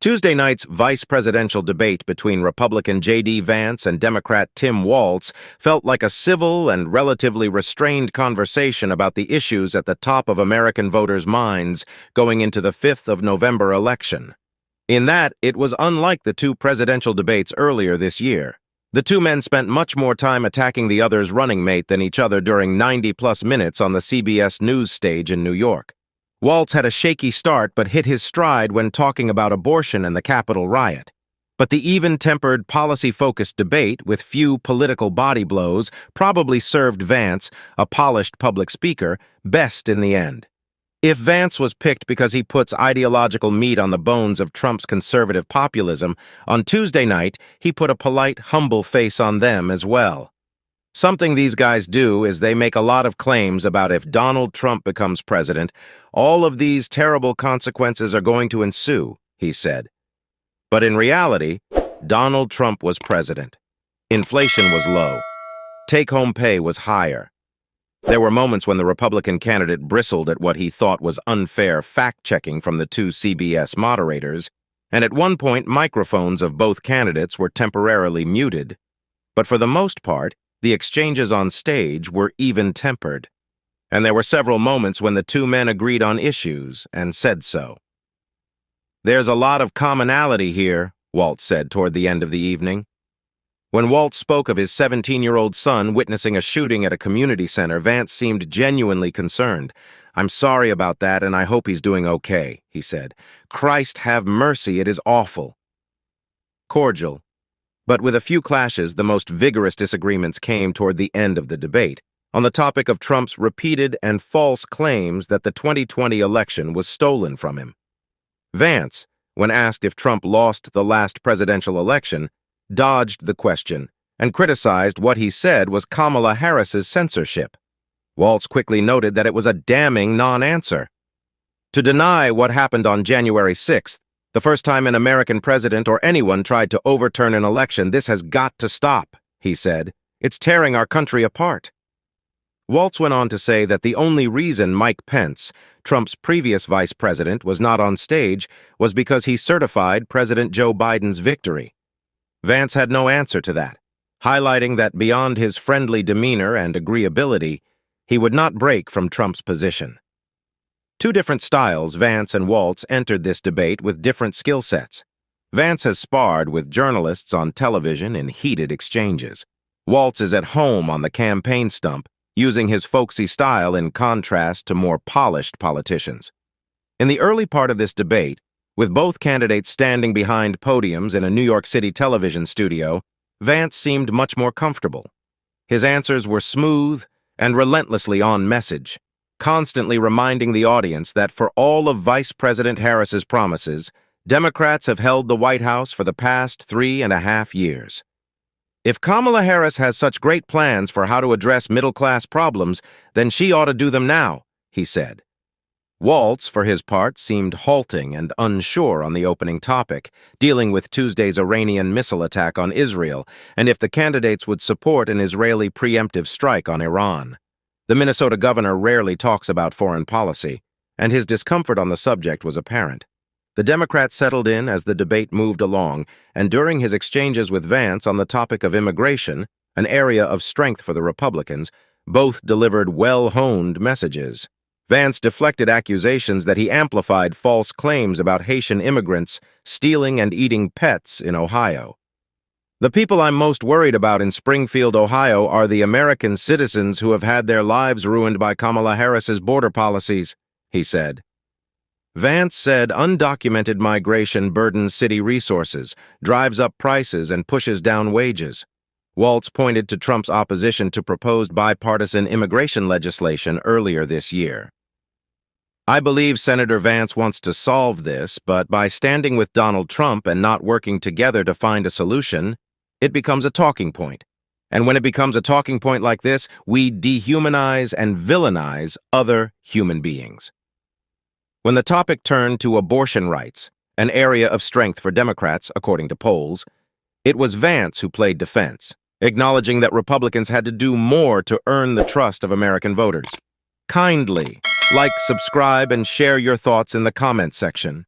Tuesday night's vice presidential debate between Republican J.D. Vance and Democrat Tim Walz felt like a civil and relatively restrained conversation about the issues at the top of American voters' minds going into the 5th of November election. In that, it was unlike the two presidential debates earlier this year. The two men spent much more time attacking the other's running mate than each other during 90-plus minutes on the CBS News stage in New York. Walz had a shaky start but hit his stride when talking about abortion and the Capitol riot. But the even-tempered, policy-focused debate, with few political body blows, probably served Vance, a polished public speaker, best in the end. If Vance was picked because he puts ideological meat on the bones of Trump's conservative populism, on Tuesday night he put a polite, humble face on them as well. Something these guys do is they make a lot of claims about if Donald Trump becomes president, all of these terrible consequences are going to ensue, he said. But in reality, Donald Trump was president. Inflation was low. Take-home pay was higher. There were moments when the Republican candidate bristled at what he thought was unfair fact-checking from the two CBS moderators, and at one point microphones of both candidates were temporarily muted. But for the most part, the exchanges on stage were even-tempered, and there were several moments when the two men agreed on issues and said so. "There's a lot of commonality here," Walz said toward the end of the evening. When Walz spoke of his 17-year-old son witnessing a shooting at a community center, Vance seemed genuinely concerned. "I'm sorry about that, and I hope he's doing okay," he said. "Christ have mercy, it is awful." Cordial. But with a few clashes, the most vigorous disagreements came toward the end of the debate, on the topic of Trump's repeated and false claims that the 2020 election was stolen from him. Vance, when asked if Trump lost the last presidential election, dodged the question and criticized what he said was Kamala Harris's censorship. Walz quickly noted that it was a damning non-answer. To deny what happened on January 6th, the first time an American president or anyone tried to overturn an election, this has got to stop, he said. It's tearing our country apart. Walz went on to say that the only reason Mike Pence, Trump's previous vice president, was not on stage was because he certified President Joe Biden's victory. Vance had no answer to that, highlighting that beyond his friendly demeanor and agreeability, he would not break from Trump's position. Two different styles, Vance and Walz, entered this debate with different skill sets. Vance has sparred with journalists on television in heated exchanges. Walz is at home on the campaign stump, using his folksy style in contrast to more polished politicians. In the early part of this debate, with both candidates standing behind podiums in a New York City television studio, Vance seemed much more comfortable. His answers were smooth and relentlessly on message, constantly reminding the audience that for all of Vice President Harris's promises, Democrats have held the White House for the past 3.5 years. If Kamala Harris has such great plans for how to address middle-class problems, then she ought to do them now, he said. Walz, for his part, seemed halting and unsure on the opening topic, dealing with Tuesday's Iranian missile attack on Israel, and if the candidates would support an Israeli preemptive strike on Iran. The Minnesota governor rarely talks about foreign policy, and his discomfort on the subject was apparent. The Democrats settled in as the debate moved along, and during his exchanges with Vance on the topic of immigration, an area of strength for the Republicans, both delivered well-honed messages. Vance deflected accusations that he amplified false claims about Haitian immigrants stealing and eating pets in Ohio. "The people I'm most worried about in Springfield, Ohio, are the American citizens who have had their lives ruined by Kamala Harris's border policies," he said. Vance said undocumented migration burdens city resources, drives up prices, and pushes down wages. Walz pointed to Trump's opposition to proposed bipartisan immigration legislation earlier this year. "I believe Senator Vance wants to solve this, but by standing with Donald Trump and not working together to find a solution, it becomes a talking point. And when it becomes a talking point like this, we dehumanize and villainize other human beings." When the topic turned to abortion rights, an area of strength for Democrats, according to polls, it was Vance who played defense, acknowledging that Republicans had to do more to earn the trust of American voters. Kindly like, subscribe, and share your thoughts in the comments section.